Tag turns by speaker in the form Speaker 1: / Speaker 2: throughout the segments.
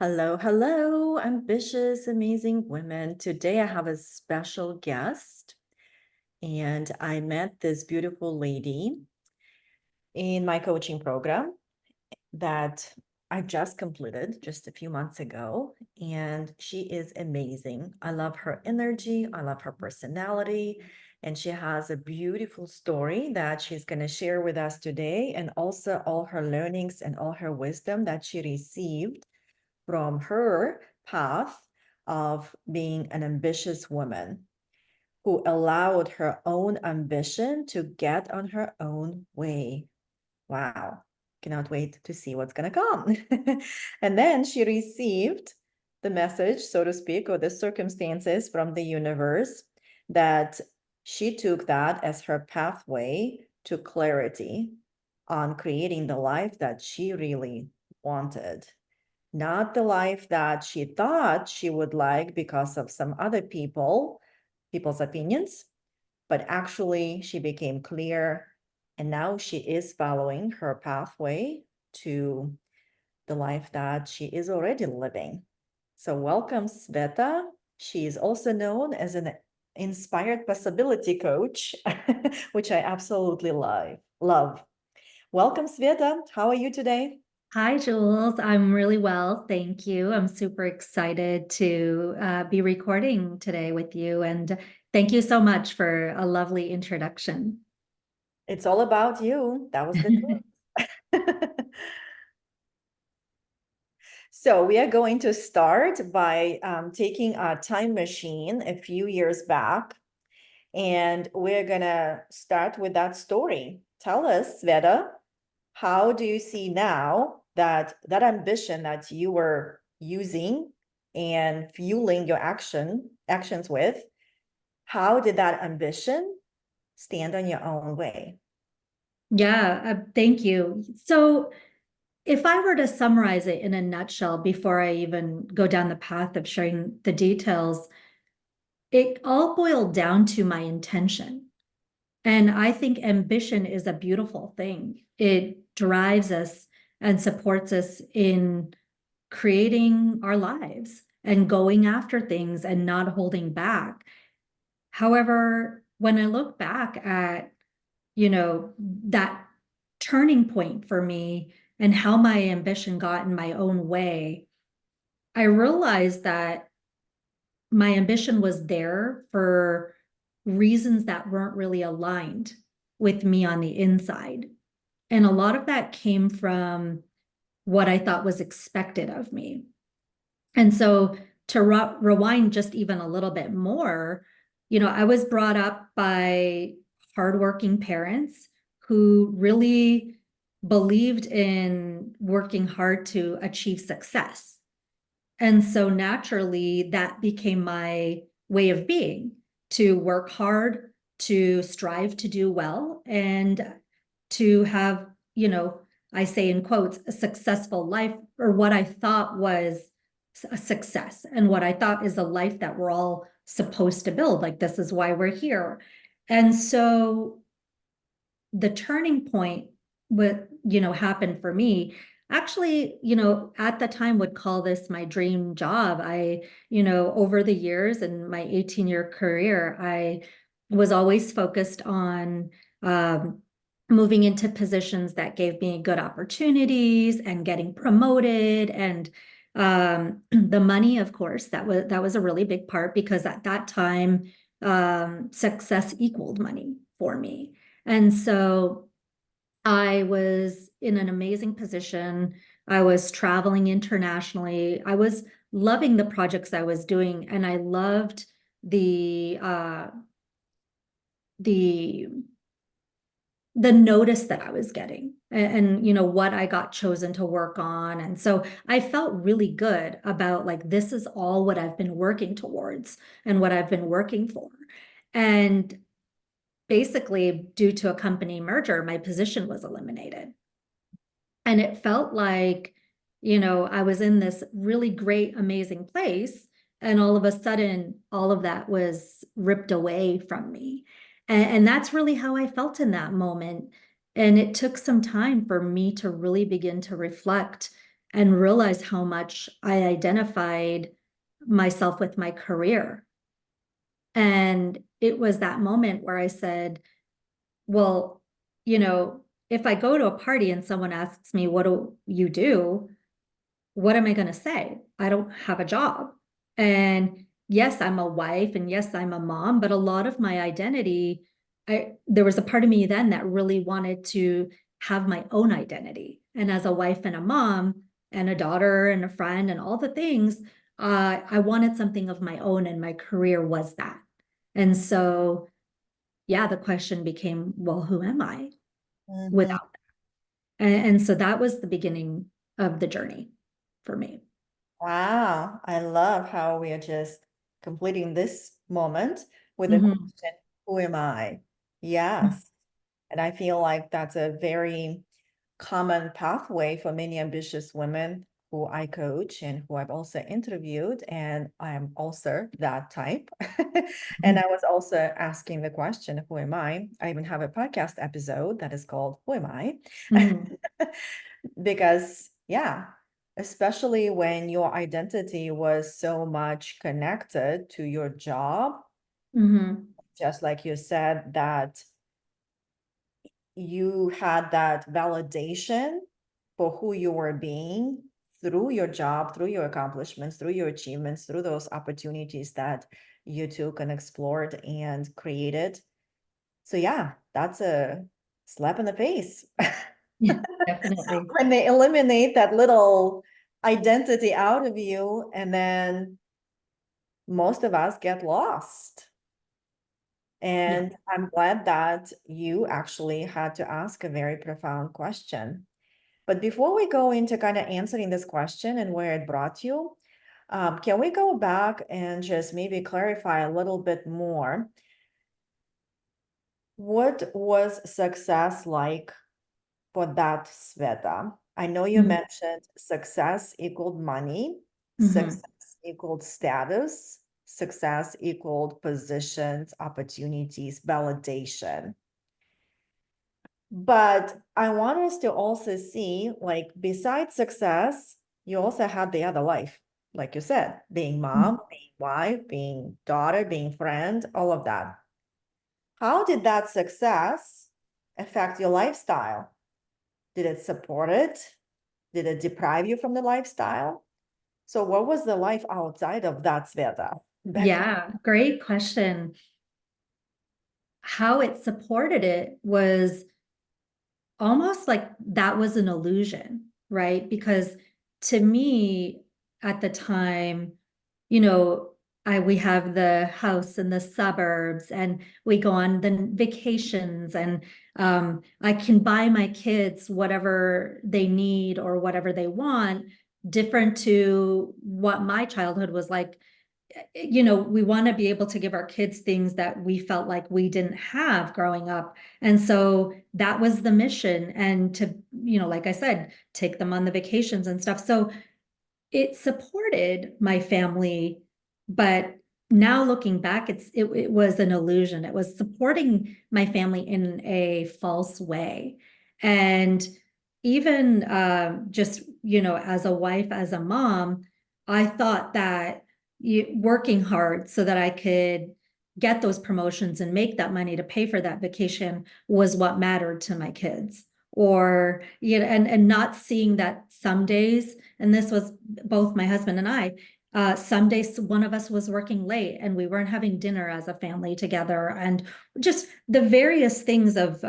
Speaker 1: Hello, hello, ambitious, amazing women. Today I have a special guest, and I met this beautiful lady in my coaching program that I just completed just a few months ago, and she is amazing. I love her energy, I love her personality, and she has a beautiful story that she's going to share with us today, and also all her learnings and all her wisdom that she received from her path of being an ambitious woman who allowed her own ambition to get on her own way. Wow. Cannot wait to see what's going to come. And then she received the message, so to speak, or the circumstances from the universe that she took that as her pathway to clarity on creating the life that she really wanted, not the life that she thought she would like because of some other people's opinions, but actually she became clear and now she is following her pathway to the life that she is already living. So welcome, Sveta. She is also known as an inspired possibility coach, which I absolutely love. Welcome, Sveta. How are you today?
Speaker 2: Hi, Jules. I'm really well. Thank you. I'm super excited to be recording today with you. And thank you so much for a lovely introduction.
Speaker 1: It's all about you. That was the truth. So we are going to start by taking a time machine a few years back, and we're gonna start with that story. Tell us, Sveta, how do you see now that ambition that you were using and fueling your actions with, how did that ambition stand on your own way?
Speaker 2: Yeah, thank you. So, if I were to summarize it in a nutshell before I even go down the path of sharing the details, it all boiled down to my intention. And I think ambition is a beautiful thing. It drives us and supports us in creating our lives and going after things and not holding back. However, when I look back at, that turning point for me and how my ambition got in my own way, I realized that my ambition was there for reasons that weren't really aligned with me on the inside. And a lot of that came from what I thought was expected of me. And so to rewind just even a little bit more, I was brought up by hardworking parents who really believed in working hard to achieve success. And so naturally, that became my way of being, to work hard, to strive to do well, and to have, I say in quotes, a successful life, or what I thought was a success and what I thought is a life that we're all supposed to build. Like, this is why we're here. And so the turning point with happened for me actually, at the time would call this my dream job. I, over the years in my 18-year career, I was always focused on moving into positions that gave me good opportunities and getting promoted, and the money, of course, that was a really big part, because at that time success equaled money for me. And so I was in an amazing position. I was traveling internationally. I was loving the projects I was doing, and I loved the the notice that I was getting, and what I got chosen to work on. And so I felt really good about, like, this is all what I've been working towards and what I've been working for. And basically, due to a company merger, my position was eliminated. And it felt like, I was in this really great, amazing place. And all of a sudden, all of that was ripped away from me. And that's really how I felt in that moment. And it took some time for me to really begin to reflect and realized how much I identified myself with my career. And it was that moment where I said, well, if I go to a party and someone asks me, what do you do? What am I going to say? I don't have a job. And yes, I'm a wife and yes, I'm a mom, but a lot of my identity, there was a part of me then that really wanted to have my own identity. And as a wife and a mom and a daughter and a friend and all the things, I wanted something of my own, and my career was that. And so, yeah, the question became, well, who am I
Speaker 1: Mhm.
Speaker 2: without that? And so that was the beginning of the journey for me.
Speaker 1: Wow, I love how we are just completing this moment with a
Speaker 2: Mhm.
Speaker 1: question, who am I? Yes. And I feel like that's a very common pathway for many ambitious women who I coach and who I've also interviewed. And I am also that type. And
Speaker 2: Mhm.
Speaker 1: I was also asking the question, who am I? I even have a podcast episode that is called Who Am I?
Speaker 2: Mhm.
Speaker 1: Because, yeah, especially when your identity was so much connected to your job,
Speaker 2: Mhm.
Speaker 1: just like you said, that you had that validation for who you were being through your job, through your accomplishments, through your achievements, through those opportunities that you took and explored and created. So, yeah, that's a slap in the face.
Speaker 2: Yeah, definitely.
Speaker 1: When they eliminate that little identity out of you, and then most of us get lost.
Speaker 2: Yeah.
Speaker 1: And I'm glad that you actually had to ask a very profound question. But before we go into kind of answering this question and where it brought you, can we go back and just maybe clarify a little bit more? What was success like for that Sveta? I know you
Speaker 2: Mhm.
Speaker 1: mentioned success equaled money,
Speaker 2: Mhm.
Speaker 1: success equaled status, success equaled positions, opportunities, validation. But I want us to also see, like, besides success, you also had the other life, like you said, being
Speaker 2: Mhm.
Speaker 1: mom, being wife, being daughter, being friend, all of that. How did that success affect your lifestyle? Did it support it? Did it deprive you from the lifestyle? So what was the life outside of that Sveta back then?
Speaker 2: Yeah, great question. How it supported it was almost like that was an illusion, right? Because to me at the time, you know, we have the house in the suburbs and we go on the vacations, and I can buy my kids whatever they need or whatever they want, different to what my childhood was like. We want to be able to give our kids things that we felt like we didn't have growing up. And so that was the mission. And to, like I said, take them on the vacations and stuff. So it supported my family, but now looking back, it was an illusion. It was supporting my family in a false way. And even just, as a wife, as a mom, I thought that working hard so that I could get those promotions and make that money to pay for that vacation was what mattered to my kids. Or, and not seeing that some days, and this was both my husband and I, some days one of us was working late and we weren't having dinner as a family together, and just the various things of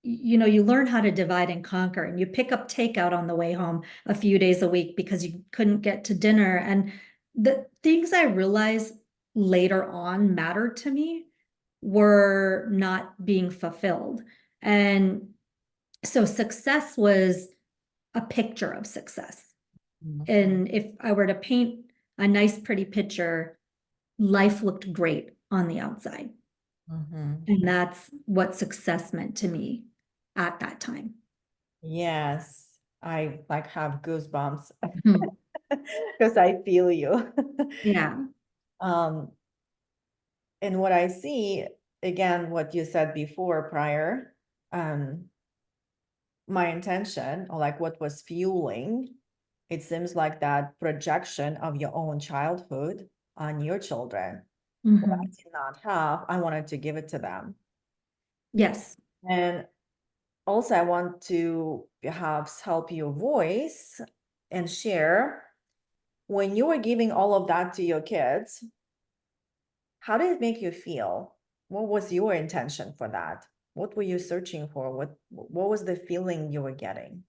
Speaker 2: you learn how to divide and conquer, and you pick up takeout on the way home a few days a week because you couldn't get to dinner. And the things I realized later on mattered to me were not being fulfilled. And so success was a picture of success.
Speaker 1: Mhm,
Speaker 2: And if I were to paint a nice, pretty picture, life looked great on the outside.
Speaker 1: mhm.
Speaker 2: And that's what success meant to me at that time.
Speaker 1: Yes, I like have goosebumps
Speaker 2: Mhm.
Speaker 1: because I feel you.
Speaker 2: Yeah.
Speaker 1: Um, and what I see, again, what you said before prior, um, my intention or like what was fueling, it seems like that projection of your own childhood on your children. What I
Speaker 2: Mhm.
Speaker 1: did not have, I wanted to give it to them.
Speaker 2: Yes.
Speaker 1: And also, I want to perhaps help your voice and share when you were giving all of that to your kids, how did it make you feel? What was your intention for that? What were you searching for? What was the feeling you were getting?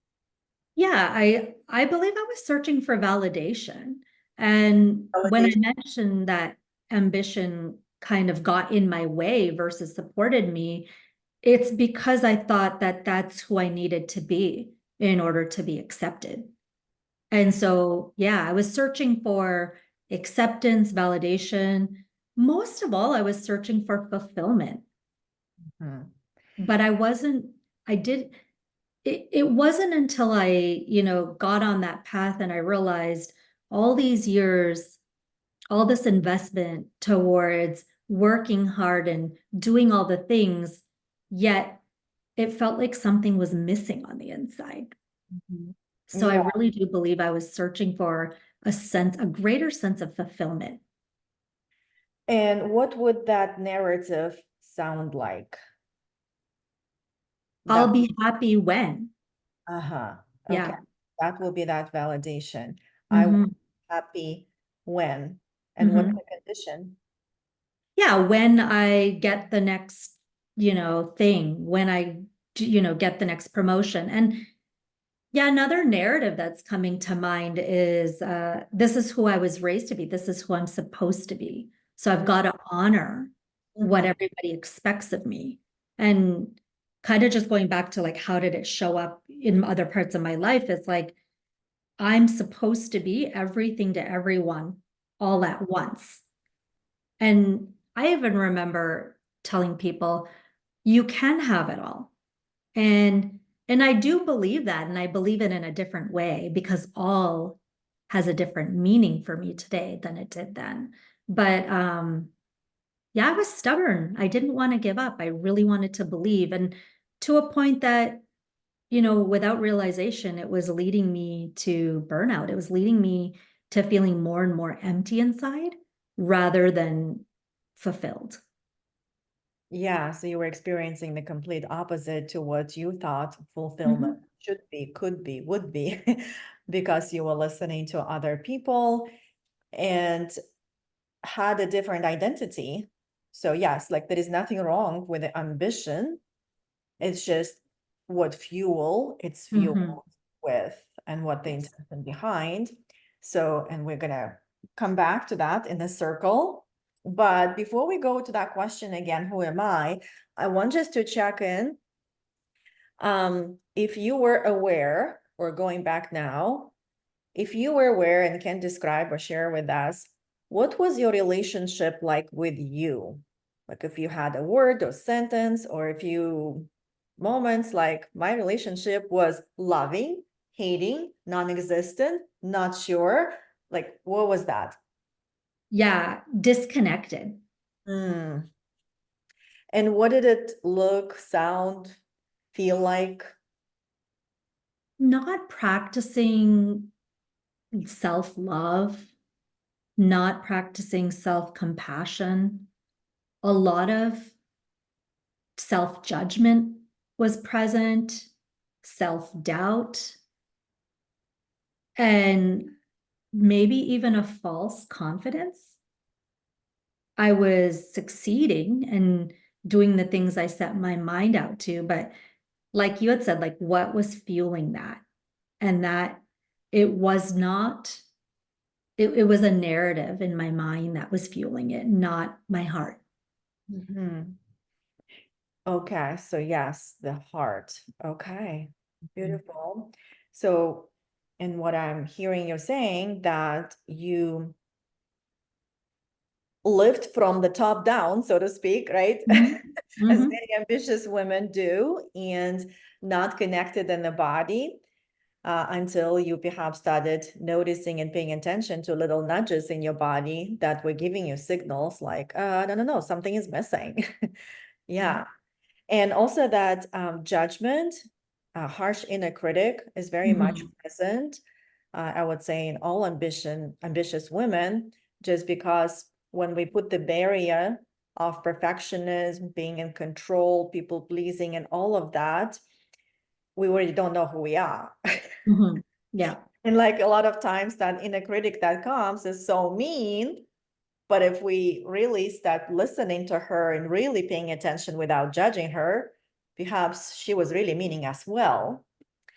Speaker 2: Yeah, I believe I was searching for validation. And when I
Speaker 1: Validation.
Speaker 2: mentioned that ambition kind of got in my way versus supported me, it's because I thought that that's who I needed to be in order to be accepted. And so, yeah, I was searching for acceptance, validation. Most of all, I was searching for fulfillment,
Speaker 1: Hmm.
Speaker 2: but I did, it wasn't until I, got on that path and I realized all these years, all this investment towards working hard and doing all the things, yet it felt like something was missing on the inside.
Speaker 1: Mhm.
Speaker 2: So I
Speaker 1: Yeah.
Speaker 2: really do believe I was searching for a greater sense of fulfillment.
Speaker 1: And what would that narrative sound like?
Speaker 2: I'll
Speaker 1: That,
Speaker 2: be happy when.
Speaker 1: uh-huh. Okay.
Speaker 2: Yeah.
Speaker 1: That will be that validation. I was
Speaker 2: Hmm.
Speaker 1: happy when, and what's
Speaker 2: Hmm.
Speaker 1: the condition?
Speaker 2: Yeah, when I get the next, thing, when I, get the next promotion. And yeah, another narrative that's coming to mind is this is who I was raised to be. This is who I'm supposed to be. So I've got to honor what
Speaker 1: Mhm.
Speaker 2: everybody expects of me. And kind of just going back to like, how did it show up in other parts of my life? It's like, I'm supposed to be everything to everyone all at once. And I even remember telling people, you can have it all. And I do believe that, and I believe it in a different way because all has a different meaning for me today than it did then. But yeah, I was stubborn. I didn't want to give up. I really wanted to believe. And to a point that, without realization, it was leading me to burnout. It was leading me to feeling more and more empty inside rather than fulfilled.
Speaker 1: Yeah, so you were experiencing the complete opposite to what you thought fulfillment
Speaker 2: Mhm.
Speaker 1: should be, could be, would be, because you were listening to other people and had a different identity. So yes, like there is nothing wrong with the ambition. It's just what fuel it's
Speaker 2: Mhm.
Speaker 1: fueled with and what the
Speaker 2: Yes.
Speaker 1: intention behind. So, and we're gonna come back to that in the circle. But before we go to that question again, who am I want just to check in. If you were aware, or going back now, if you were aware and can describe or share with us, what was your relationship like with you? Like if you had a word or sentence or a few moments, like my relationship was loving, hating, non-existent, not sure. Like what was that?
Speaker 2: Yeah, disconnected.
Speaker 1: Hmm. And what did it look, sound, feel like?
Speaker 2: Not practicing self-love, not practicing self-compassion. A lot of self-judgment was present, self-doubt, and maybe even a false confidence. I was succeeding and doing the things I set my mind out to, but like you had said, like what was fueling that? And that it was not, it was a narrative in my mind that was fueling it, not my heart.
Speaker 1: Mhm. Okay, so yes, the heart. Okay, beautiful. So, and what I'm hearing you saying that you lived from the top down, so to speak, right?
Speaker 2: Mhm.
Speaker 1: As
Speaker 2: Mhm.
Speaker 1: many ambitious women do, and not connected in the body until you perhaps started noticing and paying attention to little nudges in your body that were giving you signals like, no, no, no, something is missing.
Speaker 2: Yeah.
Speaker 1: Yeah. And also that judgment harsh inner critic is very much
Speaker 2: Mhm.
Speaker 1: present, I would say, in all ambitious women, just because when we put the barrier of perfectionism, being in control, people pleasing, and all of that, we really don't know who we are.
Speaker 2: Mhm. Yeah.
Speaker 1: And like a lot of times, that inner critic that comes is so mean. But if we really start listening to her and really paying attention without judging her, perhaps she was really meaning as well.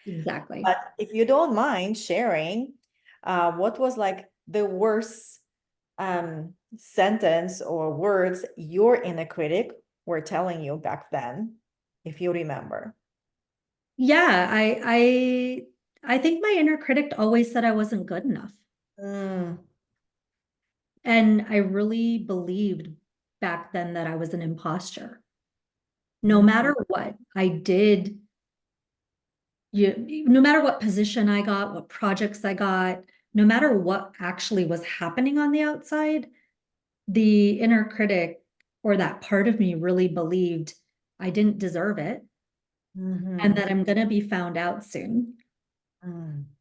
Speaker 2: Exactly.
Speaker 1: But if you don't mind sharing, what was like the worst sentence or words your inner critic were telling you back then, if you remember?
Speaker 2: Yeah, I think my inner critic always said I wasn't good enough.
Speaker 1: Mm,
Speaker 2: And I really believed back then that I was an imposter. No
Speaker 1: mhm,
Speaker 2: matter what I did, no matter what position I got, what projects I got, no matter what actually was happening on the outside, the inner critic or that part of me really believed I didn't deserve it and
Speaker 1: mhm,
Speaker 2: that I'm going to be found out soon.
Speaker 1: mm.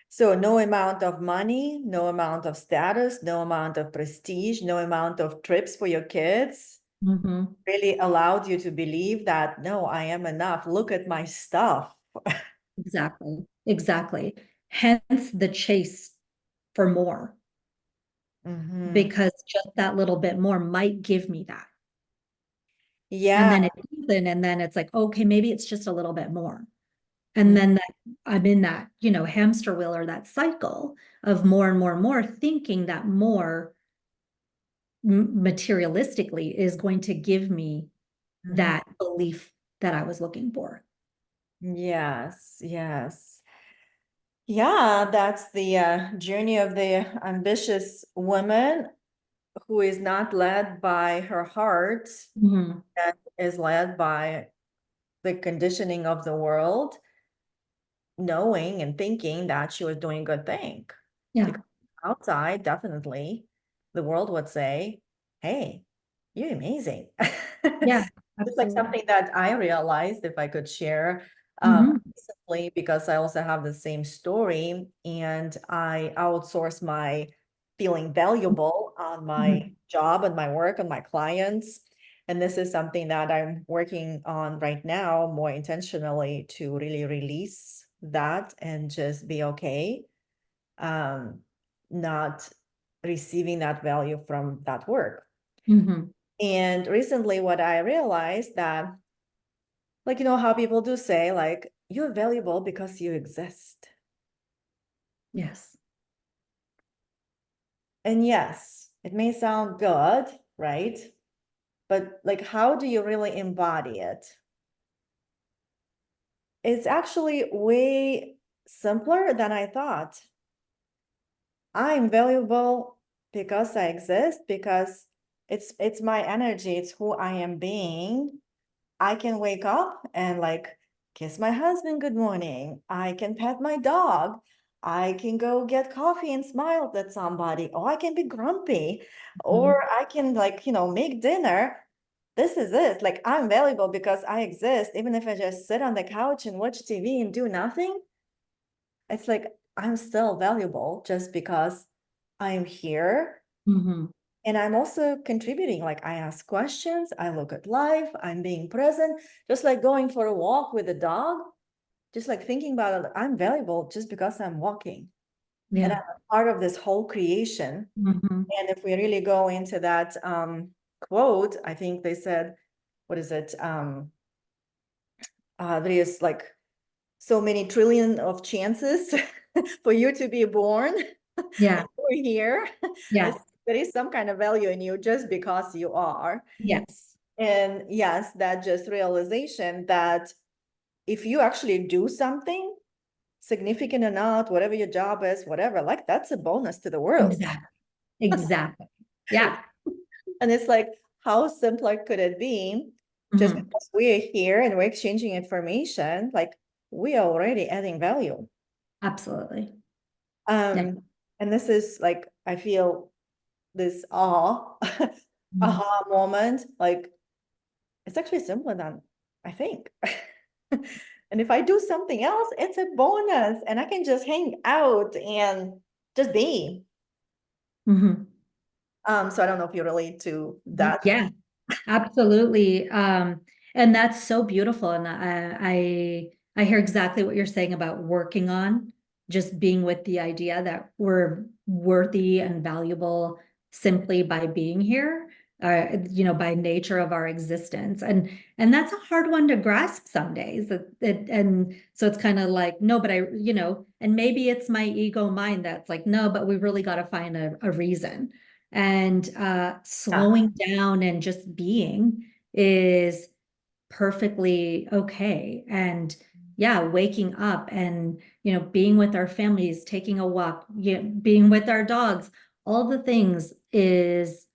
Speaker 1: So no amount of money, no amount of status, no amount of prestige, no amount of trips for your kids
Speaker 2: Mhm.
Speaker 1: really allowed you to believe that, no, I am enough. Look at my stuff.
Speaker 2: Exactly. Exactly. Hence the chase for more,
Speaker 1: Mhm.
Speaker 2: because just that little bit more might give me that. And
Speaker 1: Yeah.
Speaker 2: then it isn't, and then it's like, okay, maybe it's just a little bit more. And
Speaker 1: Mm,
Speaker 2: then I'm in that, hamster wheel or that cycle of more and more and more, thinking that more materialistically is going to give me
Speaker 1: mhm.
Speaker 2: that belief that I was looking for.
Speaker 1: Yes, yes. Yeah, that's the journey of the ambitious woman who is not led by her heart
Speaker 2: Mhm.
Speaker 1: and is led by the conditioning of the world, knowing and thinking that she was doing a good thing.
Speaker 2: Yeah.
Speaker 1: Because outside, definitely, the world would say, hey, you're amazing.
Speaker 2: Yeah.
Speaker 1: It's like
Speaker 2: Absolutely.
Speaker 1: something that I realized, if I could share,
Speaker 2: Mhm.
Speaker 1: recently, because I also have the same story, and I outsource my feeling valuable on my
Speaker 2: Mhm.
Speaker 1: job and my work and my clients. And this is something that I'm working on right now more intentionally to really release that and just be okay, um, not receiving that value from that work.
Speaker 2: Mhm.
Speaker 1: And recently, what I realized that, like, how people do say, like, you're valuable because you exist.
Speaker 2: Yes.
Speaker 1: And yes, it may sound good, right? But like, how do you really embody it? It's actually way simpler than I thought. I'm valuable because I exist, because it's my energy, it's who I am being. I can wake up and like kiss my husband good morning. I can pet my dog. I can go get coffee and smile at somebody. Or I can be grumpy.
Speaker 2: Mhm.
Speaker 1: Or I can like, make dinner. This is it. Like I'm valuable because I exist. Even if I just sit on the couch and watch TV and do nothing, it's like I'm still valuable just because I'm here
Speaker 2: Mhm.
Speaker 1: and I'm also contributing. Like I ask questions, I look at life, I'm being present, just like going for a walk with a dog, just like thinking about it, I'm valuable just because I'm walking. And I'm
Speaker 2: Yeah.
Speaker 1: a part of this whole creation.
Speaker 2: Mhm.
Speaker 1: And if we really go into that quote, I think they said, what is it? There is like so many trillion of chances for you to be born.
Speaker 2: Yeah.
Speaker 1: We're here.
Speaker 2: Yeah.
Speaker 1: It's, there is some kind of value in you just because you are.
Speaker 2: Yes.
Speaker 1: And yes, that just realization that if you actually do something significant or not, whatever your job is, whatever, like that's a bonus to the world.
Speaker 2: Exactly. Exactly. Yeah.
Speaker 1: And it's like, how simpler could it be? Just
Speaker 2: Mhm.
Speaker 1: because we're here and we're exchanging information, like we are already adding value.
Speaker 2: Absolutely. Yeah.
Speaker 1: Um, and this is like, I feel this
Speaker 2: Mhm.
Speaker 1: aha moment, like it's actually simpler than I think. And if I do something else, it's a bonus and I can just hang out and just be.
Speaker 2: Mhm.
Speaker 1: So I don't know if you relate to that.
Speaker 2: Yeah, absolutely. And that's so beautiful. And I hear exactly what you're saying about working on just being with the idea that we're worthy and valuable simply by being here, by nature of our existence. And that's a hard one to grasp some days. And so it's kind of like, no, but and maybe it's my ego mind that's like, no, but we really got to find a reason. And
Speaker 1: Yeah.
Speaker 2: slowing down and just being is perfectly okay. And yeah, waking up and being with our families, taking a walk, being with our dogs, all the things is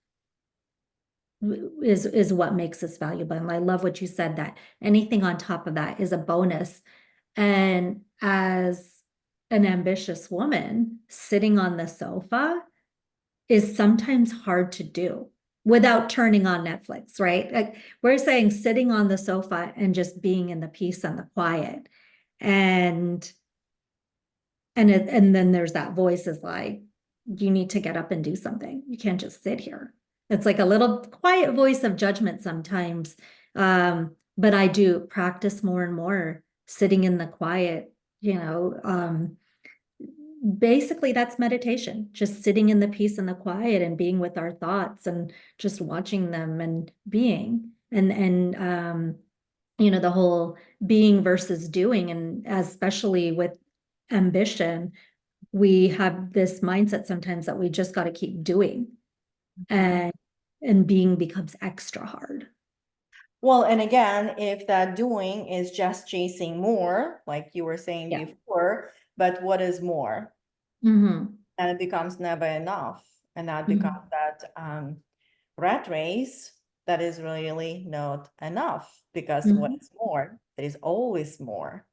Speaker 2: what makes us valuable. And I love what you said, that anything on top of that is a bonus. And as an ambitious woman sitting on the sofa is sometimes hard to do without turning on Netflix, right? Like we're saying sitting on the sofa and just being in the peace and the quiet. And and then there's that voice is like, you need to get up and do something. You can't just sit here. It's like a little quiet voice of judgment sometimes. But I do practice more and more sitting in the quiet, basically that's meditation, just sitting in the peace and the quiet and being with our thoughts and just watching them and being and the whole being versus doing. And especially with ambition, we have this mindset sometimes that we just got to keep doing,
Speaker 1: Mhm.
Speaker 2: and being becomes extra hard.
Speaker 1: Well, and again, if that doing is just chasing more, like you were saying
Speaker 2: Yeah.
Speaker 1: before, but what is more?
Speaker 2: Mm-hmm.
Speaker 1: And it becomes never enough. And that becomes
Speaker 2: Mm-hmm.
Speaker 1: that rat race that is really not enough, because what
Speaker 2: Mm-hmm.
Speaker 1: is more? There is always more.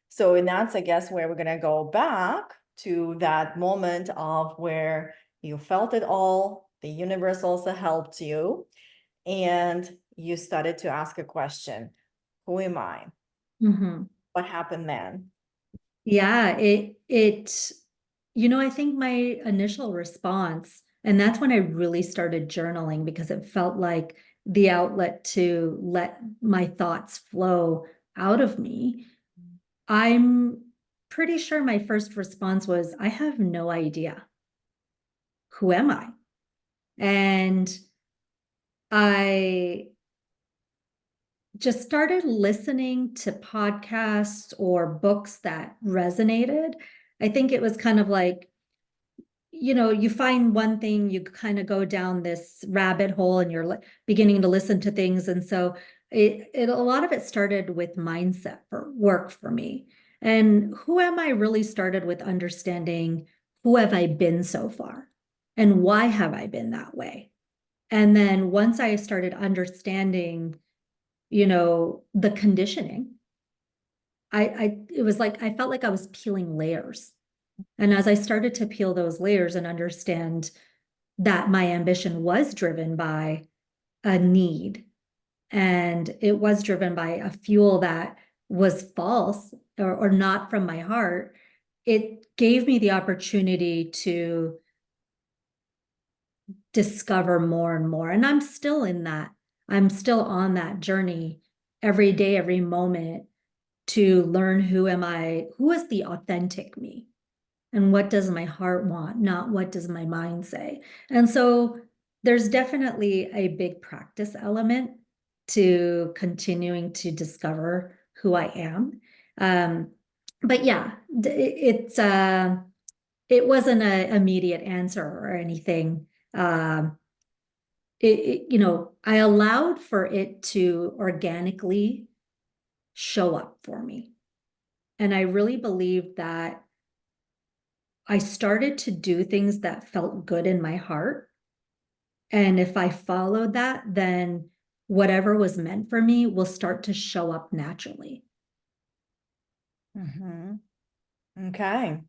Speaker 1: So, and that's, I guess, where we're going to go back to that moment of where you felt it all, the universe also helped you, and you started to ask a question: who am I?
Speaker 2: Mm-hmm.
Speaker 1: What happened then?
Speaker 2: Yeah, I think my initial response, and that's when I really started journaling because it felt like the outlet to let my thoughts flow out of me. I'm pretty sure my first response was, I have no idea. Who am I? And I just started listening to podcasts or books that resonated. I think it was kind of like, you find one thing, you kind of go down this rabbit hole and you're beginning to listen to things. And so a lot of it started with mindset for work for me. And who am I really started with understanding who have I been so far and why have I been that way? And then once I started understanding, the conditioning, it was like I felt like I was peeling layers. And as I started to peel those layers and understand that my ambition was driven by a need and it was driven by a fuel that was false or not from my heart, it gave me the opportunity to discover more and more. And I'm still in that. I'm still on that journey every day, every moment to learn who is the authentic me, and what does my heart want, not what does my mind say. And so there's definitely a big practice element to continuing to discover who I am. But yeah, it wasn't an immediate answer or anything. Um, I allowed for it to organically show up for me. And I really believe that I started to do things that felt good in my heart. And if I followed that, then whatever was meant for me will start to show up naturally.
Speaker 1: Mhm. Okay.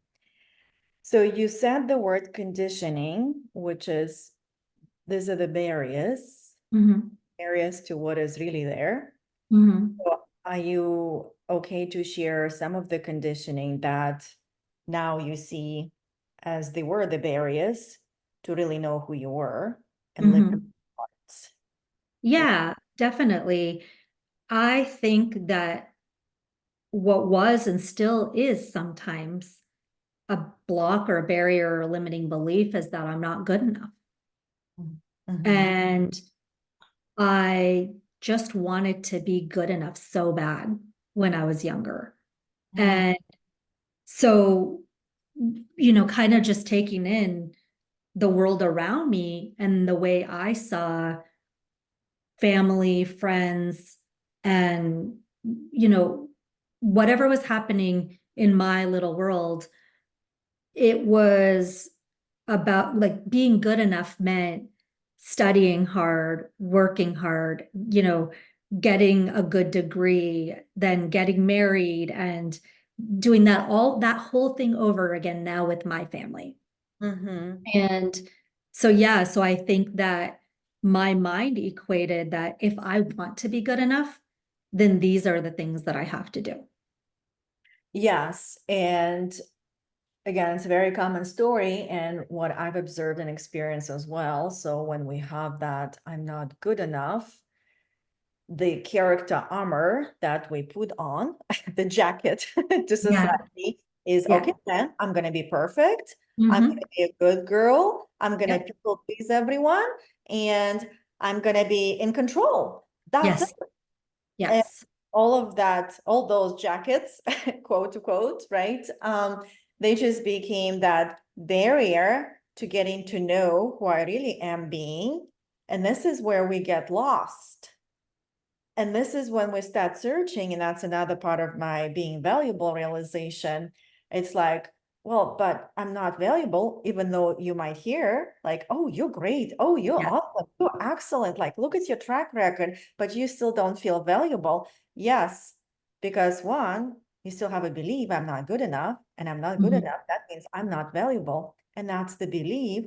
Speaker 1: So you said the word conditioning, which is, these are the barriers,
Speaker 2: Mhm.
Speaker 1: areas to what is really there.
Speaker 2: Mhm.
Speaker 1: So Are you okay to share some of the conditioning that now you see as they were the barriers to really know who you were and live your
Speaker 2: Mhm.
Speaker 1: parts? Yeah.
Speaker 2: Yeah, definitely. I think that what was and still is sometimes a block or a barrier or a limiting belief is that I'm not good enough.
Speaker 1: Mhm.
Speaker 2: And I just wanted to be good enough so bad when I was younger.
Speaker 1: Mhm.
Speaker 2: And so, kind of just taking in the world around me and the way I saw family, friends, and, whatever was happening in my little world, it was about like being good enough meant studying hard, working hard, getting a good degree, then getting married and doing that whole thing over again now with my family.
Speaker 1: Mhm.
Speaker 2: And so, yeah, so I think that my mind equated that if I want to be good enough, then these are the things that I have to do.
Speaker 1: Yes. And again, it's a very common story and what I've observed and experienced as well. So when we have that, I'm not good enough, the character armor that we put on, the jacket to
Speaker 2: Yeah.
Speaker 1: society is
Speaker 2: Yeah.
Speaker 1: okay, then I'm going to be perfect. I'm going
Speaker 2: Hmm.
Speaker 1: to be a good girl. I'm going to
Speaker 2: Yep.
Speaker 1: people please everyone. And I'm going to be in control. That's it.
Speaker 2: Yes.
Speaker 1: And
Speaker 2: Yes.
Speaker 1: all of that, all those jackets, quote to quote, right? They just became that barrier to getting to know who I really am being. And this is where we get lost. And this is when we start searching, and that's another part of my being valuable realization. It's like, well, but I'm not valuable, even though you might hear, like, oh, you're great. Oh, you're
Speaker 2: Yeah.
Speaker 1: awesome. You're excellent. Like, look at your track record, but you still don't feel valuable. Yes, because one, you still have a belief I'm not good enough, and I'm not good
Speaker 2: Mhm.
Speaker 1: enough. That means I'm not valuable. And that's the belief.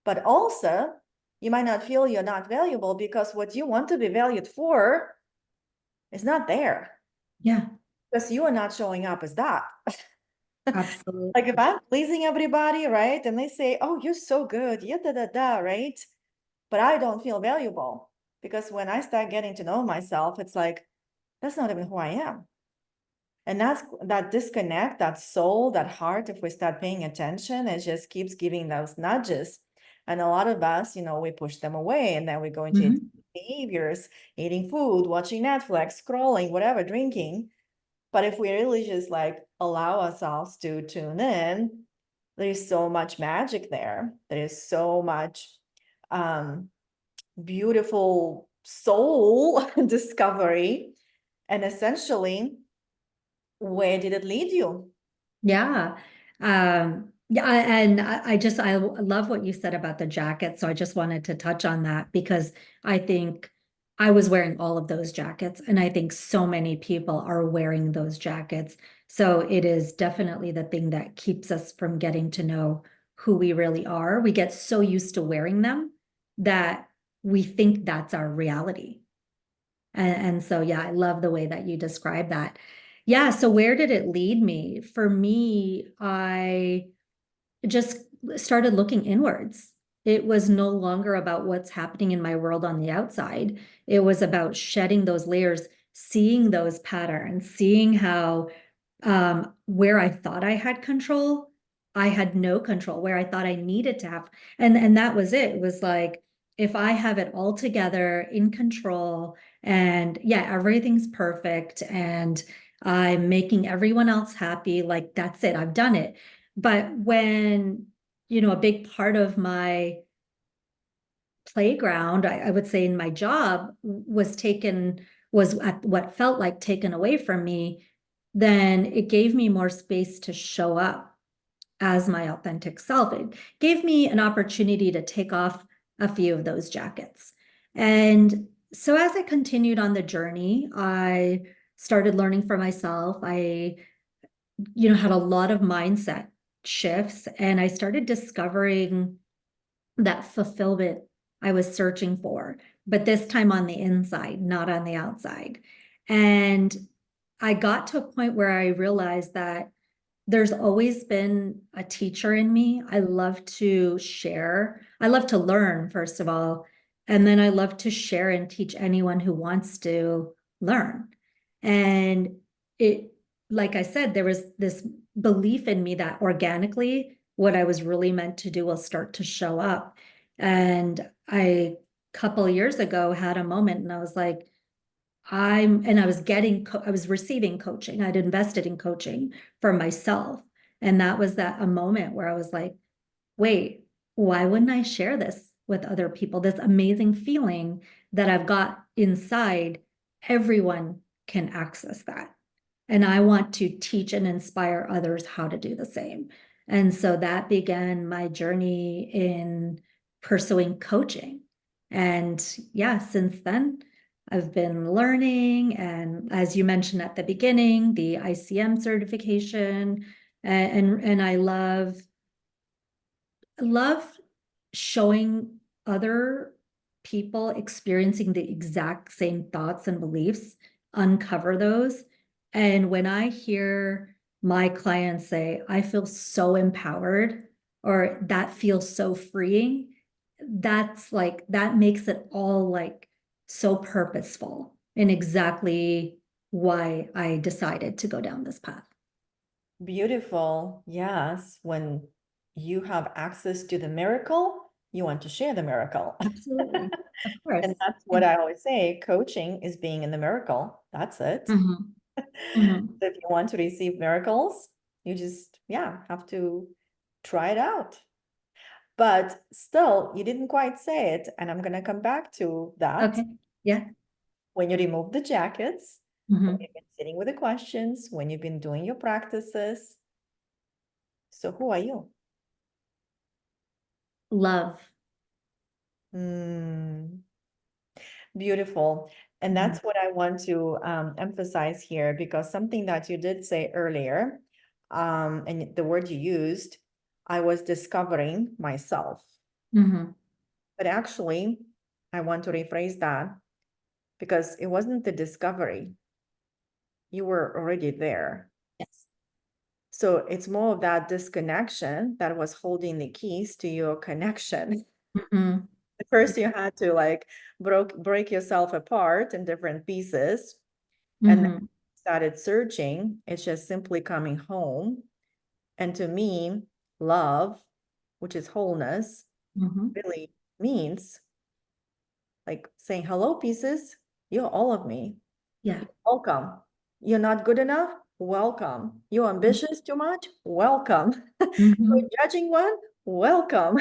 Speaker 1: But also, you might not feel you're not valuable because what you want to be valued for is not there
Speaker 2: Yeah.
Speaker 1: because you are not showing up as that. Like if
Speaker 2: Absolutely.
Speaker 1: I'm pleasing everybody, right? And they say, oh, you're so good, yeah, da, da, da, right? But I don't feel valuable because when I start getting to know myself, it's like, that's not even who I am. And that's that disconnect, that soul, that heart, if we start paying attention, it just keeps giving those nudges. And a lot of us, we push them away and then we go into
Speaker 2: Mhm.
Speaker 1: behaviors, eating food, watching Netflix, scrolling, whatever, drinking. But if we really just like allow ourselves to tune in, there's so much magic there. There is so much um, beautiful soul discovery. And essentially, where did it lead you?
Speaker 2: Yeah. Yeah, I love what you said about the jacket. So I just wanted to touch on that because I think I was wearing all of those jackets, and I think so many people are wearing those jackets. So it is definitely the thing that keeps us from getting to know who we really are. We get so used to wearing them that we think that's our reality. And so, yeah, I love the way that you describe that. Yeah. So, where did it lead me? For me, I just started looking inwards. It was no longer about what's happening in my world on the outside. It was about shedding those layers, seeing those patterns, seeing how where I thought I had control, I had no control. Where I thought I needed to have, and that was it. It was like if I have it all together in control, and yeah, everything's perfect, and I'm making everyone else happy, like that's it. I've done it. But when a big part of my playground, I would say in my job was at what felt like taken away from me, then it gave me more space to show up as my authentic self. It gave me an opportunity to take off a few of those jackets. And so as I continued on the journey, I started learning for myself. I, had a lot of mindset shifts, and I started discovering that fulfillment I was searching for, but this time on the inside, not on the outside. And I got to a point where I realized that there's always been a teacher in me. I love to share. I love to learn, first of all. And then I love to share and teach anyone who wants to learn. And it, like I said, there was this belief in me that organically, what I was really meant to do will start to show up. And I, couple of years ago, had a moment and I was like, and I was I was receiving coaching. I'd invested in coaching for myself. And that was a moment where I was like, wait, why wouldn't I share this with other people? This amazing feeling that I've got inside, everyone can access that. And I want to teach and inspire others how to do the same. And so that began my journey in pursuing coaching. And yeah, since then, I've been learning. And as you mentioned at the beginning, the ICM certification. And I love showing other people experiencing the exact same thoughts and beliefs, uncover those. And when I hear my clients say, I feel so empowered, or that feels so freeing, that's like, that makes it all like so purposeful and exactly why I decided to go down this path.
Speaker 1: Beautiful. Yes. When you have access to the miracle, you want to share the miracle.
Speaker 2: Absolutely. Of course.
Speaker 1: And that's what I always say, coaching is being in the miracle. That's it.
Speaker 2: Mhm. Mhm.
Speaker 1: If you want to receive miracles, you just, yeah, have to try it out. But still, you didn't quite say it. And I'm going to come back to that.
Speaker 2: Okay. Yeah.
Speaker 1: When you remove the jackets, when
Speaker 2: Mhm.
Speaker 1: you've been sitting with the questions, when you've been doing your practices. So who are you?
Speaker 2: Love.
Speaker 1: Hmm. Beautiful. And
Speaker 2: Mhm.
Speaker 1: that's what I want to emphasize here, because something that you did say earlier, and the word you used, I was discovering myself.
Speaker 2: Mhm.
Speaker 1: But actually, I want to rephrase that, because it wasn't the discovery. You were already there.
Speaker 2: Yes.
Speaker 1: So it's more of that disconnection that was holding the keys to your connection.
Speaker 2: Mhm.
Speaker 1: At first, you had to like break yourself apart in different pieces, and then
Speaker 2: Mhm.
Speaker 1: started searching. It's just simply coming home. And to me, love, which is wholeness,
Speaker 2: Mhm.
Speaker 1: really means like saying, hello, pieces. You're all of me.
Speaker 2: Yeah.
Speaker 1: Welcome. You're not good enough? Welcome. You're ambitious too much? Welcome.
Speaker 2: Mhm.
Speaker 1: You're judging one? Welcome.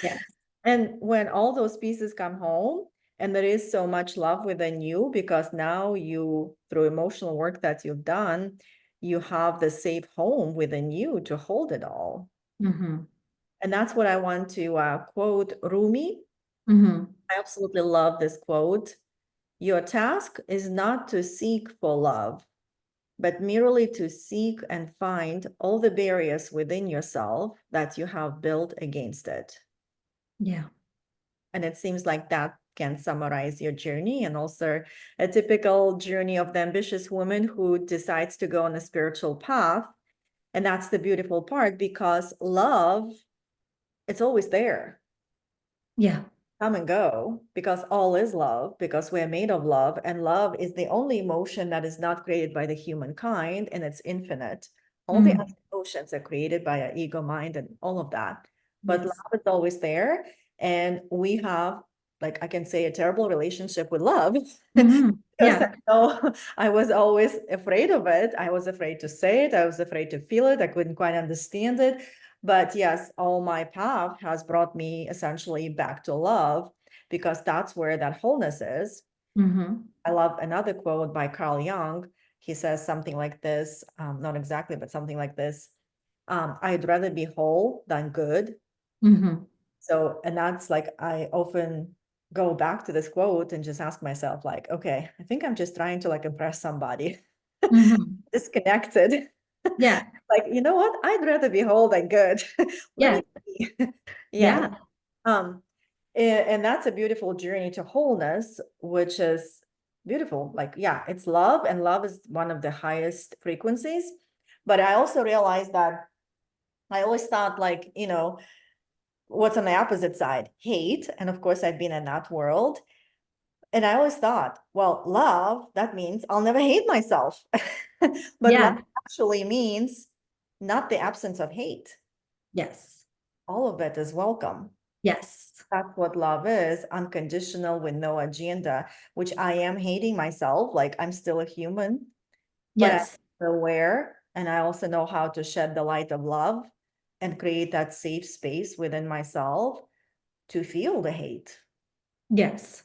Speaker 2: Yes.
Speaker 1: And when all those pieces come home, and there is so much love within you, because now you, through emotional work that you've done, you have the safe home within you to hold it all.
Speaker 2: Mhm.
Speaker 1: And that's what I want to quote Rumi.
Speaker 2: Mhm.
Speaker 1: I absolutely love this quote. Your task is not to seek for love, but merely to seek and find all the barriers within yourself that you have built against it.
Speaker 2: Yeah.
Speaker 1: And it seems like that can summarize your journey, and also a typical journey of the ambitious woman who decides to go on a spiritual path. And that's the beautiful part, because love, it's always there.
Speaker 2: Yeah.
Speaker 1: Come and go, because all is love, because we're made of love, and love is the only emotion that is not created by the humankind, and it's infinite. All the other
Speaker 2: Mm.
Speaker 1: emotions are created by our ego mind and all of that, but
Speaker 2: Yes.
Speaker 1: love is always there. And we have, like, I can say, a terrible relationship with love.
Speaker 2: Mhm.
Speaker 1: Because I
Speaker 2: Yeah.
Speaker 1: know I was always afraid of it. I was afraid to say it. I was afraid to feel it. I couldn't quite understand it. But yes, all my path has brought me essentially back to love, because that's where that wholeness is.
Speaker 2: Mhm.
Speaker 1: I love another quote by Carl Jung. He says something like this, not exactly, but something like this. I'd rather be whole than good.
Speaker 2: Mhm.
Speaker 1: So, and that's like, I often go back to this quote and just ask myself, like, okay, I think I'm just trying to like impress somebody,
Speaker 2: Mhm.
Speaker 1: disconnected.
Speaker 2: Yeah.
Speaker 1: Like, you know what? I'd rather be whole than good. Let
Speaker 2: Yeah.
Speaker 1: me be. Yes.
Speaker 2: Yeah.
Speaker 1: And that's a beautiful journey to wholeness, which is beautiful. Like, yeah, it's love, and love is one of the highest frequencies. But I also realized that I always thought, like, what's on the opposite side? Hate. And of course, I've been in that world. And I always thought, well, love, that means I'll never hate myself. But love
Speaker 2: Yeah.
Speaker 1: actually means not the absence of hate.
Speaker 2: Yes.
Speaker 1: All of it is welcome.
Speaker 2: Yes.
Speaker 1: That's what love is, unconditional with no agenda, which I am hating myself. Like, I'm still a human, but
Speaker 2: Yes.
Speaker 1: I'm aware. And I also know how to shed the light of love and create that safe space within myself to feel the hate.
Speaker 2: Yes.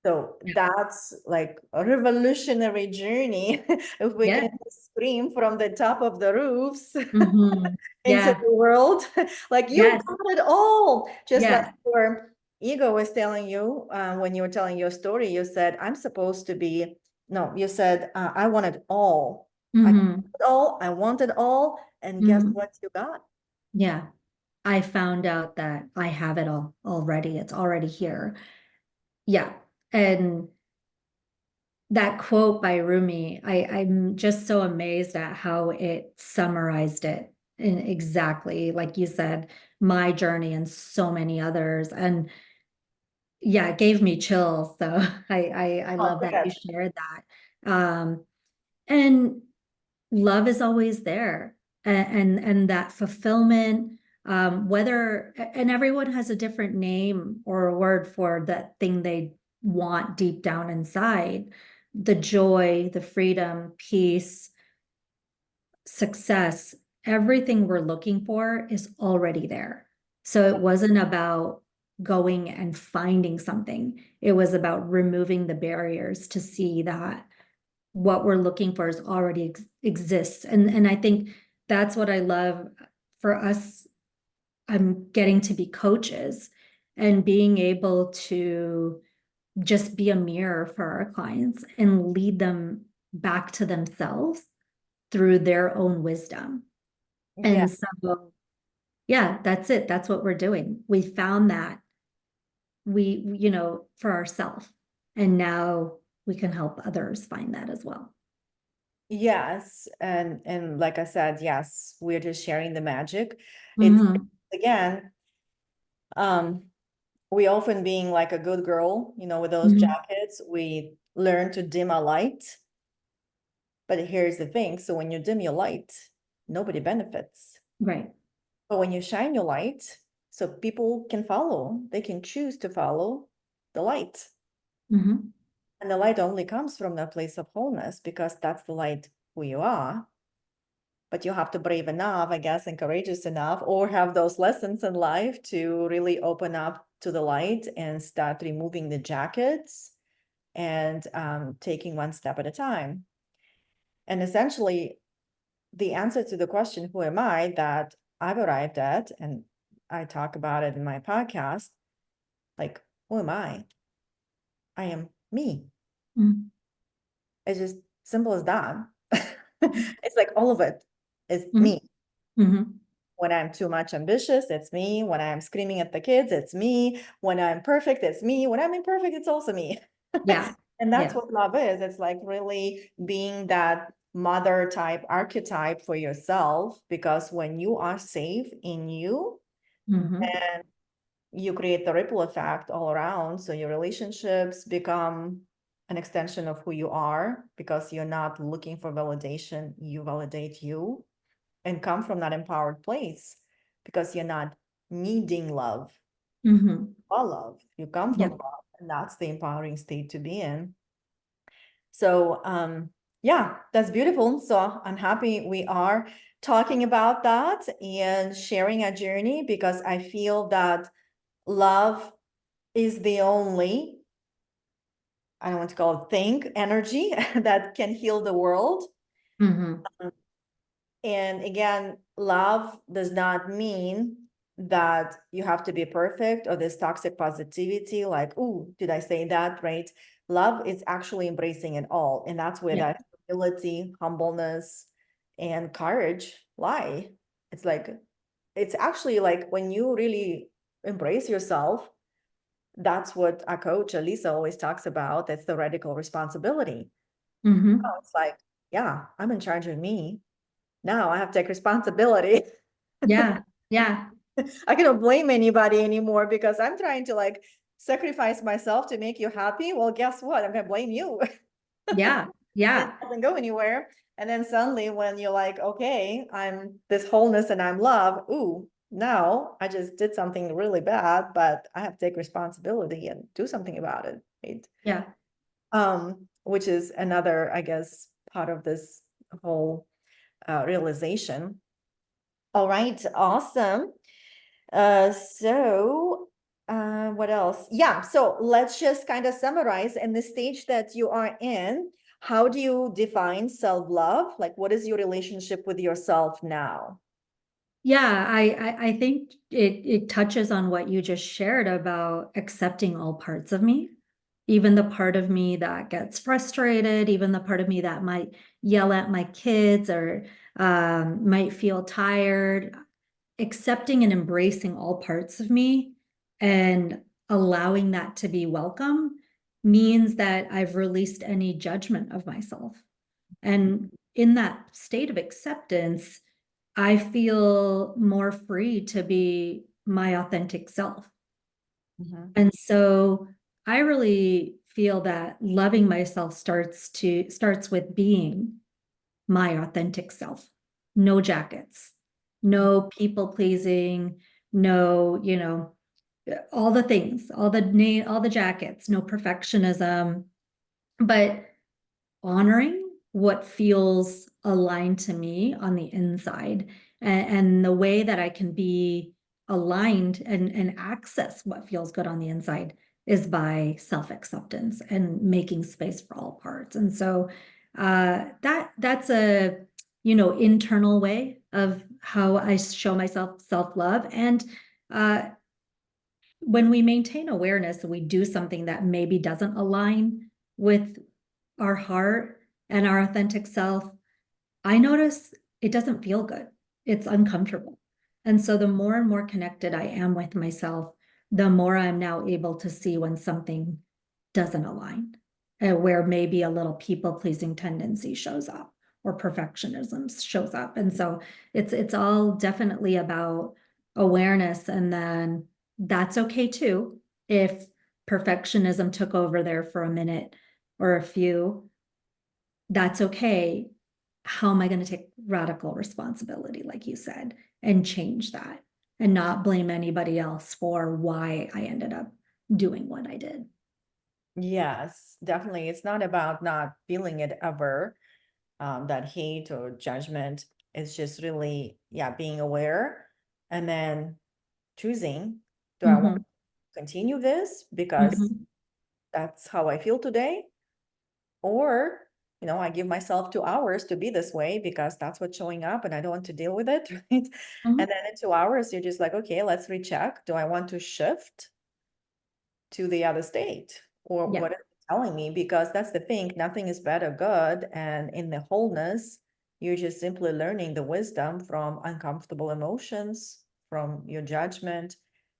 Speaker 1: So that's like a revolutionary journey. If we can
Speaker 2: Yeah.
Speaker 1: scream from the top of the roofs
Speaker 2: Hmm.
Speaker 1: into
Speaker 2: Yeah.
Speaker 1: the world, like you
Speaker 2: Yes.
Speaker 1: got it all. Just like
Speaker 2: Yes.
Speaker 1: your ego was telling you when you were telling your story, you said, I'm supposed to be, no, you said, I want it all. I got
Speaker 2: Hmm.
Speaker 1: it all. I want it all. And guess
Speaker 2: Hmm.
Speaker 1: what you got?
Speaker 2: Yeah. I found out that I have it all already. It's already here. Yeah. And that quote by Rumi, I'm just so amazed at how it summarized it in exactly, like you said, my journey and so many others. And yeah, it gave me chills. So I
Speaker 1: Oh,
Speaker 2: love that you
Speaker 1: good.
Speaker 2: shared that. And love is always there, and that fulfillment, whether, and everyone has a different name or a word for that thing they want deep down inside, the joy, the freedom, peace, success, everything we're looking for is already there. So it wasn't about going and finding something, it was about removing the barriers to see that what we're looking for is already exists. And I think that's what I love for us. I'm getting to be coaches and being able to just be a mirror for our clients and lead them back to themselves through their own wisdom.
Speaker 1: Yeah.
Speaker 2: And so, yeah, that's it. That's what we're doing. We found that for ourselves. And now we can help others find that as well.
Speaker 1: Yes, and like I said, yes, we're just sharing the magic. It's
Speaker 2: Mhm.
Speaker 1: again, um, we often being like a good girl, with those
Speaker 2: Mhm.
Speaker 1: jackets, we learn to dim a light. But here's the thing, so when you dim your light, nobody benefits.
Speaker 2: Right.
Speaker 1: But when you shine your light, so people can follow, they can choose to follow the light.
Speaker 2: Mhm.
Speaker 1: And the light only comes from that place of wholeness because that's the light who you are. But you have to brave enough, I guess, and courageous enough, or have those lessons in life to really open up to the light and start removing the jackets and taking one step at a time. And essentially, the answer to the question, who am I, that I've arrived at, and I talk about it in my podcast, like, who am I? I am me.
Speaker 2: Mhm.
Speaker 1: It's just simple as that. It's like all of it is
Speaker 2: Mhm.
Speaker 1: me.
Speaker 2: Mhm.
Speaker 1: When I'm too much ambitious, it's me. When I'm screaming at the kids, it's me. When I'm perfect, it's me. When I'm imperfect, it's also me.
Speaker 2: Yeah.
Speaker 1: And that's
Speaker 2: Yeah.
Speaker 1: what love is. It's like really being that mother type archetype for yourself, because when you are safe in you,
Speaker 2: Mhm.
Speaker 1: and you create the ripple effect all around. So your relationships become an extension of who you are because you're not looking for validation. You validate you and come from that empowered place because you're not needing love
Speaker 2: Mhm.
Speaker 1: or love. You come from
Speaker 2: Yeah.
Speaker 1: love, and that's the empowering state to be in. So, yeah, that's beautiful. So I'm happy we are talking about that and sharing a journey, because I feel that love is the only, I don't want to call it thing, energy that can heal the world.
Speaker 2: Mhm.
Speaker 1: And again, love does not mean that you have to be perfect or this toxic positivity, like, oh, did I say that? Right? Love is actually embracing it all. And that's where
Speaker 2: Yeah.
Speaker 1: that humility, humbleness, and courage lie. It's like, it's actually like when you really embrace yourself, that's what our coach, Elisa, always talks about. That's the radical responsibility.
Speaker 2: Mhm.
Speaker 1: It's like, yeah, I'm in charge of me. Now I have to take responsibility.
Speaker 2: Yeah. Yeah.
Speaker 1: I cannot blame anybody anymore because I'm trying to like sacrifice myself to make you happy. Well, guess what? I'm gonna blame you.
Speaker 2: Yeah.
Speaker 1: It
Speaker 2: Yeah.
Speaker 1: doesn't go anywhere. And then suddenly when you're like, okay, I'm this wholeness and I'm love, ooh, now I just did something really bad, but I have to take responsibility and do something about it. Right?
Speaker 2: Yeah.
Speaker 1: Which is another, I guess, part of this whole realization. All right, awesome. What else? Yeah, so let's just kind of summarize in the stage that you are in. How do you define self-love? Like, what is your relationship with yourself now?
Speaker 2: Yeah, I think it touches on what you just shared about accepting all parts of me, even the part of me that gets frustrated, even the part of me that might yell at my kids or might feel tired. Accepting and embracing all parts of me and allowing that to be welcome means that I've released any judgment of myself. And in that state of acceptance, I feel more free to be my authentic self.
Speaker 1: Mhm.
Speaker 2: And so I really feel that loving myself starts with being my authentic self. No jackets, no people pleasing, no, all the things, all the jackets, no perfectionism, but honoring what feels aligned to me on the inside and the way that I can be aligned and access what feels good on the inside is by self-acceptance and making space for all parts. And so that's a internal way of how I show myself self-love. And uh, when we maintain awareness and we do something that maybe doesn't align with our heart and our authentic self, I notice it doesn't feel good. It's uncomfortable. And so the more and more connected I am with myself, the more I'm now able to see when something doesn't align, where maybe a little people pleasing tendency shows up or perfectionism shows up. And so it's all definitely about awareness. And then that's okay too if perfectionism took over there for a minute or a few. That's okay. How am I going to take radical responsibility, like you said, and change that and not blame anybody else for why I ended up doing what I did?
Speaker 1: Yes, definitely. It's not about not feeling it ever, that hate or judgment. It's just really, yeah, being aware and then choosing, do I want
Speaker 2: Mm-hmm.
Speaker 1: to continue this because
Speaker 2: Mm-hmm.
Speaker 1: that's how I feel today? Or, I give myself 2 hours to be this way because that's what's showing up and I don't want to deal with it, right?
Speaker 2: Mm-hmm.
Speaker 1: And then in 2 hours, you're just like, okay, let's recheck. Do I want to shift to the other state? Or
Speaker 2: Yeah.
Speaker 1: what is it telling me? Because that's the thing, nothing is bad or good. And in the wholeness, you're just simply learning the wisdom from uncomfortable emotions, from your judgment.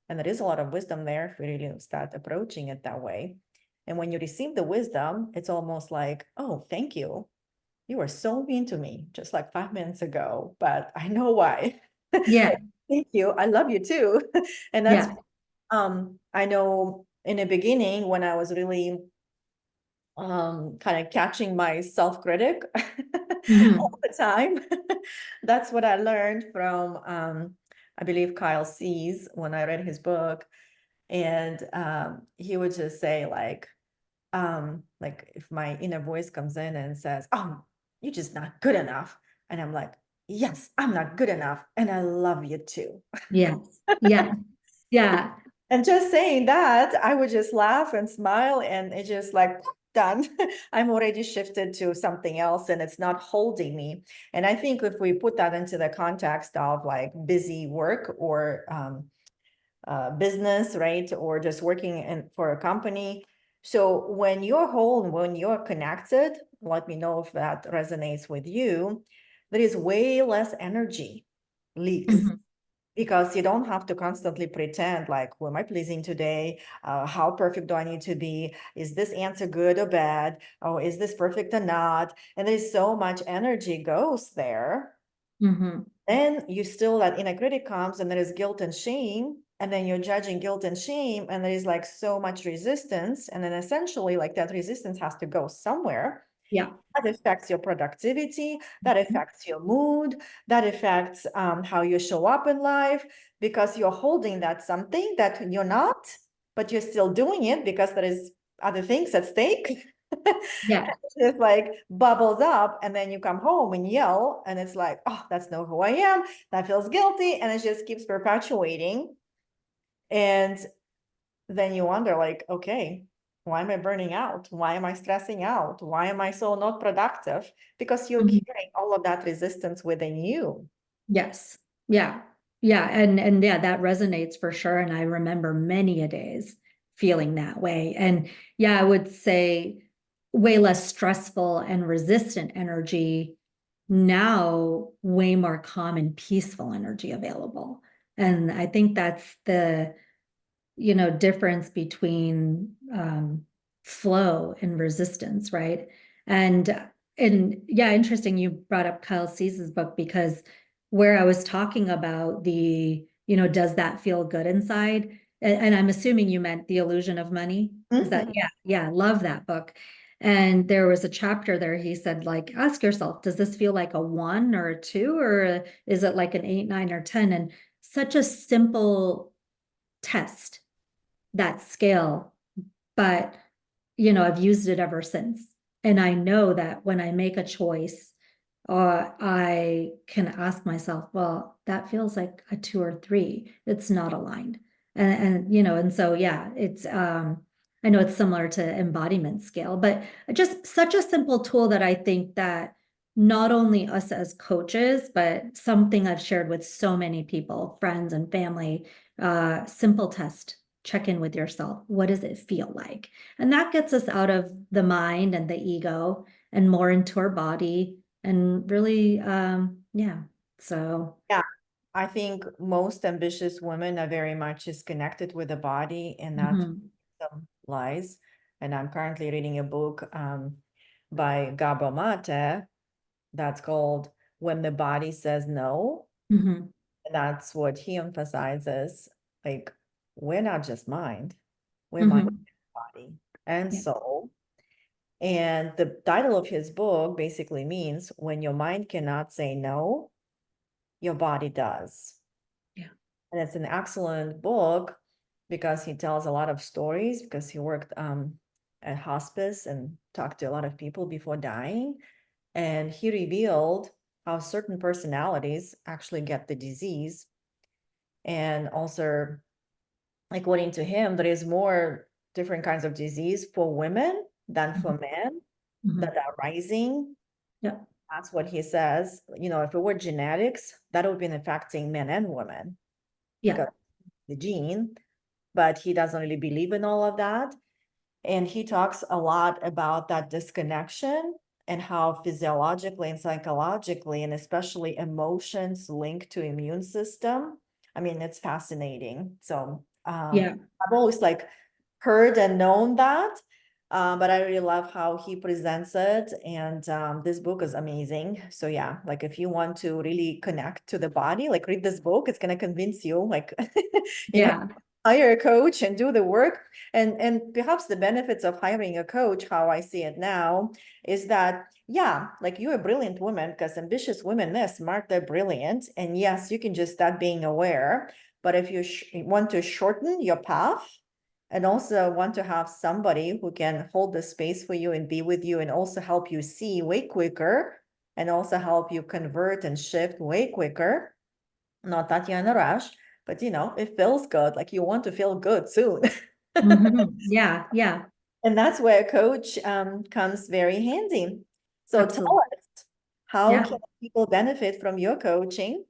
Speaker 1: And there is a lot of wisdom there if we really start approaching it that way. And when you receive the wisdom, it's almost like, oh, thank you. You were so mean to me just like 5 minutes ago, but I know why.
Speaker 2: Yeah.
Speaker 1: Thank you. I love you too. And that's
Speaker 2: Yeah.
Speaker 1: I know in the beginning when I was really kind of catching my self-critic all
Speaker 2: Mm-hmm.
Speaker 1: the time. That's what I learned from I believe Kyle Cease when I read his book. And he would just say like if my inner voice comes in and says, oh, you're just not good enough. And I'm like, yes, I'm not good enough. And I love you too.
Speaker 2: Yes. Yeah. Yeah.
Speaker 1: And just saying that, I would just laugh and smile, and it's just like done. I'm already shifted to something else, and it's not holding me. And I think if we put that into the context of like busy work or business, right, or just working for a company. So when you're whole and when you're connected, let me know if that resonates with you. There is way less energy leaks.
Speaker 2: Mm-hmm.
Speaker 1: because you don't have to constantly pretend like, who am I pleasing today? How perfect do I need to be? Is this answer good or bad? Oh, is this perfect or not? And there's so much energy goes there.
Speaker 2: Mhm.
Speaker 1: Then you still, that inner critic comes and there is guilt and shame. And then you're judging guilt and shame, and there is like so much resistance. And then essentially, like that resistance has to go somewhere.
Speaker 2: Yeah.
Speaker 1: That affects your productivity, that
Speaker 2: Mhm.
Speaker 1: affects your mood, that affects how you show up in life, because you're holding that something that you're not, but you're still doing it because there is other things at stake.
Speaker 2: Yeah.
Speaker 1: Just like bubbles up, and then you come home and yell, and it's like, oh, that's not who I am. That feels guilty, and it just keeps perpetuating. And then you wonder, like, okay, why am I burning out? Why am I stressing out? Why am I so not productive? Because you're
Speaker 2: Mhm.
Speaker 1: carrying all of that resistance within you.
Speaker 2: Yes. Yeah. Yeah. And yeah, that resonates for sure. And I remember many a days feeling that way. And yeah, I would say way less stressful and resistant energy now, way more calm and peaceful energy available. And I think that's the, difference between flow and resistance, right? And and yeah, interesting you brought up Kyle Cease's book, because where I was talking about the, does that feel good inside? And I'm assuming you meant The Illusion of Money. Is that,
Speaker 1: Mhm.
Speaker 2: yeah, yeah, love that book. And there was a chapter there, he said, like, ask yourself, does this feel like a 1 or a 2, or is it like an 8, 9, or 10? And such a simple test, that scale, but I've used it ever since. And I know that when I make a choice, I can ask myself, well, that feels like a 2 or 3. It's not aligned. And so yeah, it's I know it's similar to embodiment scale, but just such a simple tool that I think that not only us as coaches, but something I've shared with so many people, friends and family, simple test, check in with yourself. What does it feel like? And that gets us out of the mind and the ego and more into our body and really, yeah. So,
Speaker 1: Yeah, I think most ambitious women are very much is connected with the body, and that
Speaker 2: mhm,
Speaker 1: some lies. And I'm currently reading a book by Gabor Mate that's called When the Body Says No.
Speaker 2: mhm,
Speaker 1: And that's what he emphasizes. Like, we're not just mind, we're mind,
Speaker 2: mhm,
Speaker 1: body, and
Speaker 2: yeah,
Speaker 1: soul. And the title of his book basically means when your mind cannot say no, your body does.
Speaker 2: yeah,
Speaker 1: And it's an excellent book because he tells a lot of stories, because he worked at hospice and talked to a lot of people before dying. And he revealed how certain personalities actually get the disease. And also, according to him, there is more different kinds of disease for women than
Speaker 2: mhm,
Speaker 1: for men
Speaker 2: mhm,
Speaker 1: that are rising.
Speaker 2: yeah,
Speaker 1: That's what he says. If it were genetics, that would be affecting men and women
Speaker 2: yeah,
Speaker 1: because the gene, but he doesn't really believe in all of that. And he talks a lot about that disconnection and how physiologically and psychologically, and especially emotions linked to immune system. I mean, it's fascinating. So
Speaker 2: yeah,
Speaker 1: I've always like heard and known that, but I really love how he presents it. And this book is amazing. So yeah, like if you want to really connect to the body, like read this book, it's gonna convince you, like, you know,
Speaker 2: yeah,
Speaker 1: hire a coach and do the work. And perhaps the benefits of hiring a coach, how I see it now, is that yeah, like you're a brilliant woman, because ambitious women, they're smart, they're brilliant, and yes, you can just start being aware. But if you want to shorten your path and also want to have somebody who can hold the space for you and be with you and also help you see way quicker and also help you convert and shift way quicker, not that you're in a rush, but it feels good, like you want to feel good soon.
Speaker 2: mhm, yeah, yeah,
Speaker 1: And that's where a coach comes very handy. So tell
Speaker 2: absolutely.
Speaker 1: us, how
Speaker 2: Yeah.
Speaker 1: can people benefit from your coaching?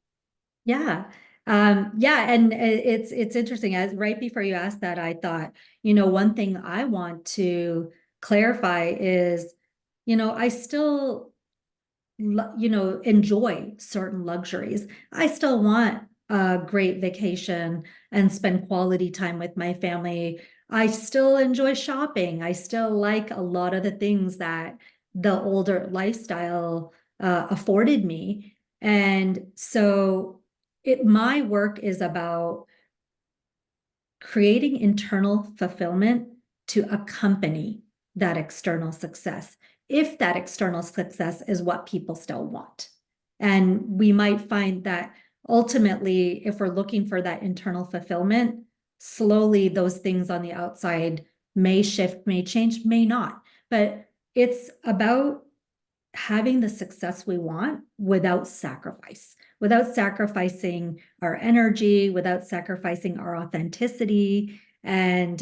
Speaker 2: Yeah. Yeah, and it's interesting. As right before you asked that, I thought, one thing I want to clarify is, I still enjoy certain luxuries. I still want a great vacation and spend quality time with my family. I still enjoy shopping. I still like a lot of the things that the older lifestyle afforded me. And so my work is about creating internal fulfillment to accompany that external success, if that external success is what people still want. And we might find that ultimately, if we're looking for that internal fulfillment, slowly those things on the outside may shift, may change, may not. But it's about having the success we want without sacrifice, without sacrificing our energy, without sacrificing our authenticity, and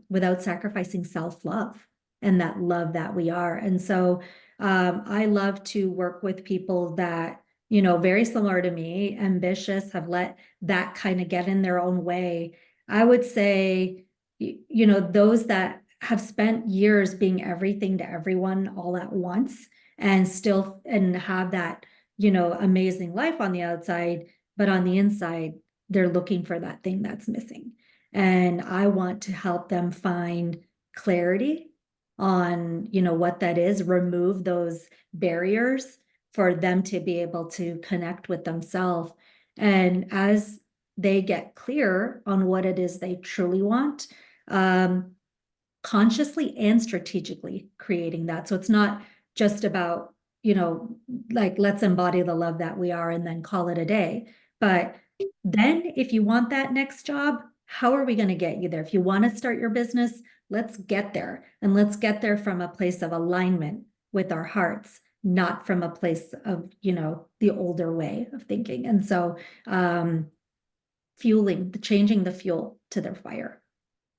Speaker 2: without sacrificing self-love and that love that we are. And so I love to work with people that, very similar to me, ambitious, have let that kind of get in their own way. I would say, those that have spent years being everything to everyone all at once and still and have that, amazing life on the outside, but on the inside, they're looking for that thing that's missing. And I want to help them find clarity on, what that is, remove those barriers for them to be able to connect with themselves. And as they get clear on what it is they truly want, consciously and strategically creating that. So it's not just about, like, let's embody the love that we are and then call it a day. But then if you want that next job, how are we going to get you there? If you want to start your business, let's get there. And let's get there from a place of alignment with our hearts, not from a place of, the older way of thinking. And so changing the fuel to their fire.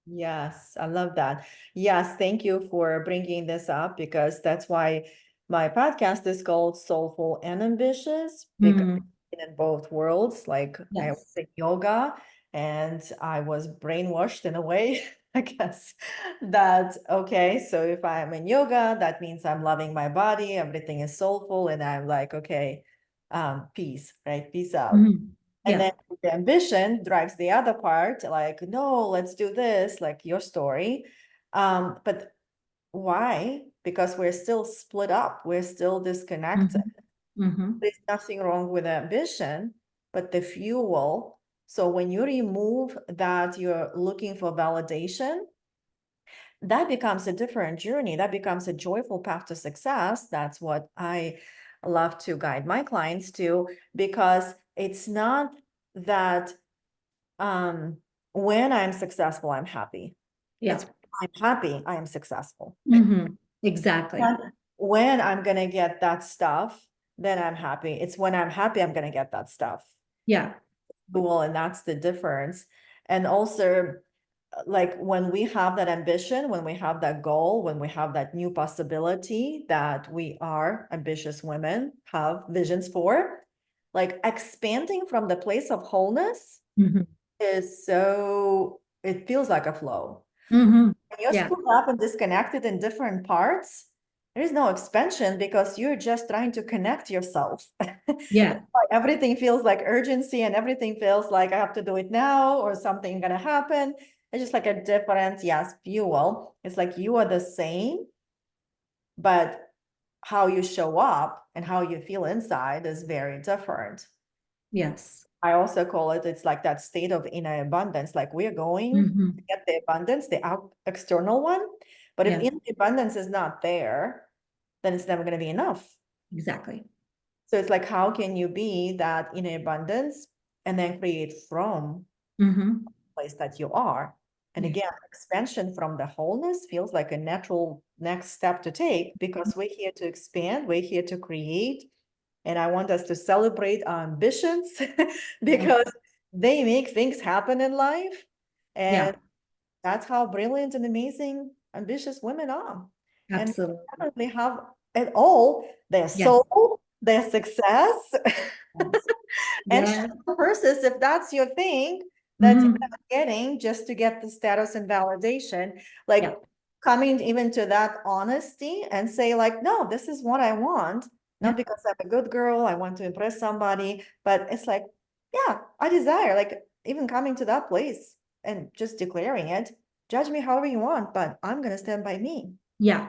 Speaker 1: Yes, I love that. Yes, thank you for bringing this up because that's why my podcast is called Soulful and Ambitious, because
Speaker 2: Mm,
Speaker 1: in both worlds, like I was
Speaker 2: yes.
Speaker 1: in yoga and I was brainwashed in a way, I guess, that okay, so if I'm in yoga, that means I'm loving my body, everything is soulful, and I'm like, okay, peace, right? Peace out.
Speaker 2: Mhm.
Speaker 1: And
Speaker 2: Yeah.
Speaker 1: then the ambition drives the other part, like, no, let's do this, like your story. But why? Because we're still split up, we're still disconnected.
Speaker 2: Mhm. Mhm.
Speaker 1: There's nothing wrong with ambition, but the fuel. So when you remove that, you're looking for validation, that becomes a different journey. That becomes a joyful path to success. That's what I love to guide my clients to, because it's not that um when I'm successful, I'm happy.
Speaker 2: Yeah.
Speaker 1: It's when I'm happy, I am successful.
Speaker 2: Mhm. Exactly.
Speaker 1: And when I'm gonna get that stuff, then I'm happy. It's when I'm happy, I'm gonna get that stuff.
Speaker 2: Yeah.
Speaker 1: Cool, and that's the difference. And also, like when we have that ambition, when we have that goal, when we have that new possibility that we are ambitious women have visions for, like expanding from the place of wholeness
Speaker 2: Mhm.
Speaker 1: is so, it feels like a flow.
Speaker 2: Mhm.
Speaker 1: When you're
Speaker 2: Yeah.
Speaker 1: split up and disconnected in different parts, there is no expansion because you're just trying to connect yourself.
Speaker 2: Yeah.
Speaker 1: Everything feels like urgency and everything feels like I have to do it now or something gonna happen. It's just like a different, yes, fuel. It's like you are the same, but how you show up and how you feel inside is very different.
Speaker 2: Yes.
Speaker 1: I also call it, it's like that state of inner abundance. Like we're going
Speaker 2: Mhm.
Speaker 1: to get the abundance, the external one. But if
Speaker 2: Yes.
Speaker 1: inner abundance is not there, then it's never going to be enough.
Speaker 2: Exactly.
Speaker 1: So it's like, how can you be that inner abundance and then create from
Speaker 2: Mhm.
Speaker 1: the place that you are? And
Speaker 2: Yeah.
Speaker 1: again, expansion from the wholeness feels like a natural next step to take because we're here to expand, we're here to create. And I want us to celebrate our ambitions
Speaker 2: Yes.
Speaker 1: because they make things happen in life.
Speaker 2: Yeah.
Speaker 1: And that's how brilliant and amazing ambitious women are. And
Speaker 2: Absolutely.
Speaker 1: they have it all, their
Speaker 2: Yes.
Speaker 1: soul, their success,
Speaker 2: Yes.
Speaker 1: and
Speaker 2: Yeah.
Speaker 1: purses if that's your thing that you're
Speaker 2: Mhm.
Speaker 1: not getting just to get the status and validation. Like
Speaker 2: Yeah.
Speaker 1: coming even to that honesty and say like, no, this is what I want. Not
Speaker 2: Yeah.
Speaker 1: because I'm a good girl, I want to impress somebody, but it's like, yeah, I desire, like even coming to that place and just declaring it, judge me however you want, but I'm gonna stand by me.
Speaker 2: Yeah.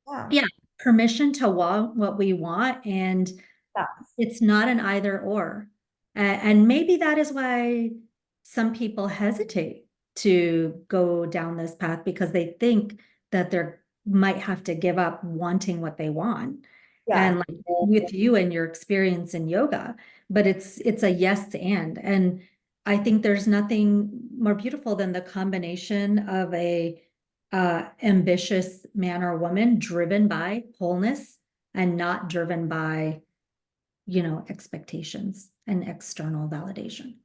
Speaker 1: Yeah.
Speaker 2: Yeah. Permission to want what we want. And
Speaker 1: Yeah.
Speaker 2: it's not an either or. And maybe that is why some people hesitate to go down this path because they think that they might have to give up wanting what they want.
Speaker 1: Yeah.
Speaker 2: And like with you and your experience in yoga, but it's a yes and I think there's nothing more beautiful than the combination of a ambitious man or woman driven by wholeness and not driven by expectations and external validation.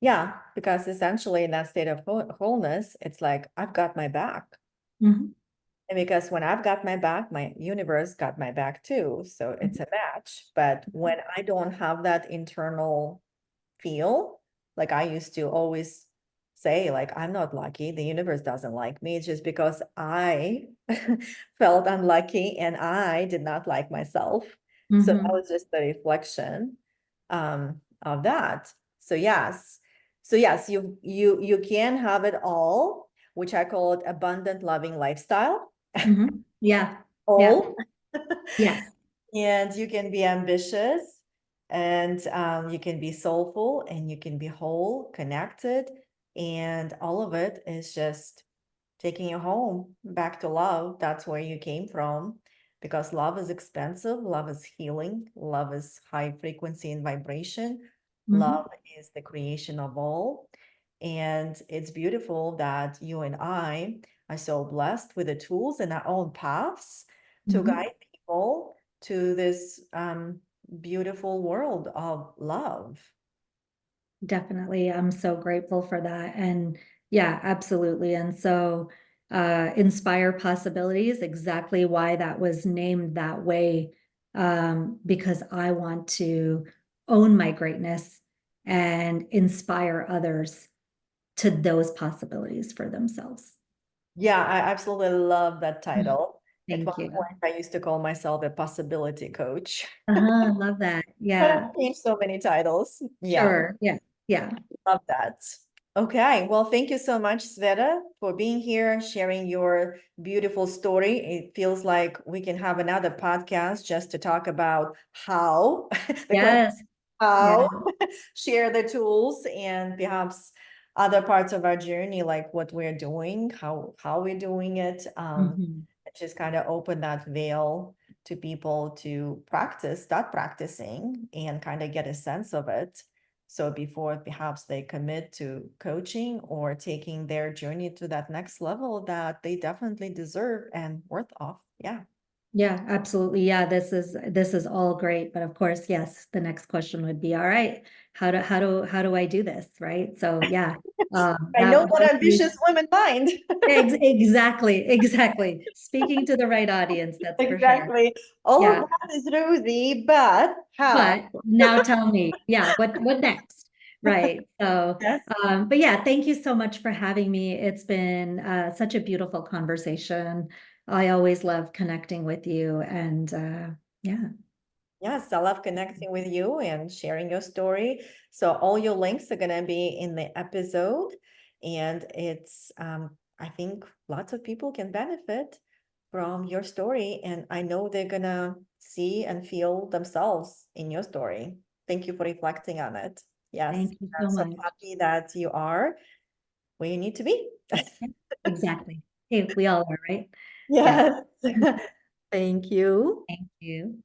Speaker 1: Yeah, because essentially in that state of wholeness, it's like I've got my back.
Speaker 2: Mhm.
Speaker 1: And because when I've got my back, my universe got my back too. So it's a match. But when I don't have that internal feel, like I used to always say, like, I'm not lucky, the universe doesn't like me. It's just because I felt unlucky and I did not like myself. So that
Speaker 2: Mhm.
Speaker 1: was just the reflection of that. So yes. So yes, you can have it all, which I call it abundant loving lifestyle.
Speaker 2: Mhm. Yeah. Yeah.
Speaker 1: All.
Speaker 2: Yes.
Speaker 1: And you can be ambitious and you can be soulful and you can be whole, connected. And all of it is just taking you home back to love. That's where you came from. Because love is expensive, love is healing, love is high frequency and vibration, love
Speaker 2: Mhm.
Speaker 1: is the creation of all. And it's beautiful that you and I are so blessed with the tools and our own paths to
Speaker 2: Mhm.
Speaker 1: guide people to this beautiful world of love.
Speaker 2: Definitely. I'm so grateful for that. And yeah, absolutely. And so inspire possibilities, exactly why that was named that way. Because I want to own my greatness and inspire others to those possibilities for themselves.
Speaker 1: Yeah, I absolutely love that
Speaker 2: Mm.
Speaker 1: title. At one
Speaker 2: Thank you.
Speaker 1: point, I used to call myself a possibility coach,
Speaker 2: Uh-huh, love that.
Speaker 1: but
Speaker 2: Yeah,
Speaker 1: I've changed so many titles. Yeah,
Speaker 2: sure. Yeah, yeah.
Speaker 1: love that. Okay, well, thank you so much, Sveta, for being here, sharing your beautiful story. It feels like we can have another podcast just to talk about how, the question,
Speaker 2: Yes. Yeah.
Speaker 1: how, share the tools and perhaps other parts of our journey, like what we're doing, how we're doing it.
Speaker 2: Mhm.
Speaker 1: Just kind of open that veil to people to practice, start practicing and kind of get a sense of it. So before perhaps they commit to coaching or taking their journey to that next level that they definitely deserve and worth of. Yeah.
Speaker 2: Yeah, absolutely. Yeah, this is all great. But of course, yes, the next question would be, all right, how do I do this? Right. So yeah,
Speaker 1: I know
Speaker 2: that
Speaker 1: what
Speaker 2: would be
Speaker 1: ambitious women mind.
Speaker 2: exactly. Speaking to the right audience, that's for sure.
Speaker 1: Exactly. All of
Speaker 2: Yeah.
Speaker 1: that is rosy, but how?
Speaker 2: But now tell me, yeah, what next? Right. So,
Speaker 1: Yes.
Speaker 2: but yeah, thank you so much for having me. It's been such a beautiful conversation. I always love connecting with you, and yeah.
Speaker 1: Yes, I love connecting with you and sharing your story. So all your links are gonna be in the episode, and it's I think lots of people can benefit from your story, and I know they're gonna see and feel themselves in your story. Thank you for reflecting on it. Yes,
Speaker 2: Thank you
Speaker 1: I'm
Speaker 2: so
Speaker 1: so
Speaker 2: much.
Speaker 1: happy that you are where you need to be.
Speaker 2: Yeah, exactly. Hey, we all are, right? Yeah.
Speaker 1: Yes. Thank you.
Speaker 2: Thank you.